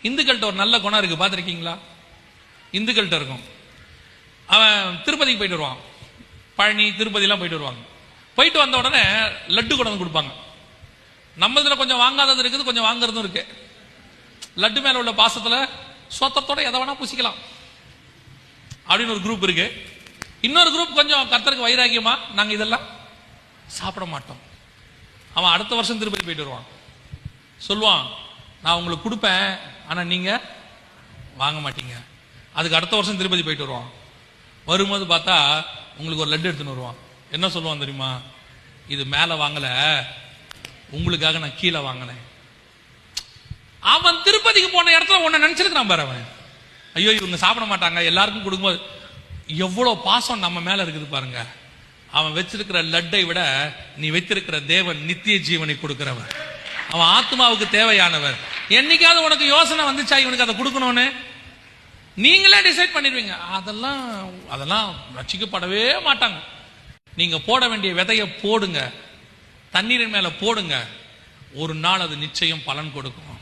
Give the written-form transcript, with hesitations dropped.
இந்துக்கள்கிட்ட ஒரு நல்ல குணம் இருக்கு, பார்த்துருக்கீங்களா? இந்துக்கள்கிட்ட இருக்கும். அவன் திருப்பதிக்கு போயிட்டு வருவான், பழனி திருப்பதிலாம் போயிட்டு வருவாங்க. போயிட்டு வந்த உடனே லட்டு கொண்டு வந்து கொடுப்பாங்க. நம்ம இதுல கொஞ்சம் வாங்காதது இருக்குது, கொஞ்சம் வாங்குறதும் இருக்கு. லட்டு மேல உள்ள பாசத்துல சோத்தத்தோட எதை வேணா பூசிக்கலாம் அப்படின்னு ஒரு குரூப் இருக்கு. இன்னொரு குரூப் கொஞ்சம் கர்த்தருக்கு வைராக்கியமா, நாங்க இதெல்லாம் சாப்பிட மாட்டோம். அவன் அடுத்த வருஷம் திருப்பதி போயிட்டு வருவான், சொல்லுவான் நான் உங்களுக்கு கொடுப்பேன், ஆனா நீங்க வாங்க மாட்டீங்க. அதுக்கு அடுத்த வருஷம் திருப்பதி போயிட்டு வருவான். வரும்போது பார்த்தா உங்களுக்கு ஒரு லட்டு எடுத்துன்னு வருவான். என்ன சொல்லுவான் தெரியுமா? இது மேல வாங்கல, உங்களுக்காக நான் கீழே வாங்கினேன். அவன் திருப்பதிக்கு போன இடத்துல உன்னை நினைச்சிருக்கான் பாரு. அவன் ஐயோ இவங்க சாப்பிட மாட்டாங்க, எல்லாருக்கும் கொடுக்கும்போது எவ்வளவு பாசம் நம்ம மேல இருக்குது பாருங்க. அவன் வச்சிருக்கிற லட்டை விட நீ வைத்திருக்கிற தேவன் நித்திய ஜீவனை கொடுக்கிறவன். அவன் ஆத்மாவுக்கு தேவையானவர். என்னைக்காவது உனக்கு யோசனை வந்துச்சா இவனுக்கு அதை கொடுக்கணும்னு? நீங்களே டிசைட் பண்ணிடுவீங்க. அதெல்லாம் ரட்சிக்கப்படவே மாட்டாங்க. நீங்க போட வேண்டிய விதைய போடுங்க, தண்ணீரின் மேல போடுங்க, ஒரு நாள் அது நிச்சயம் பலன் கொடுக்கும்.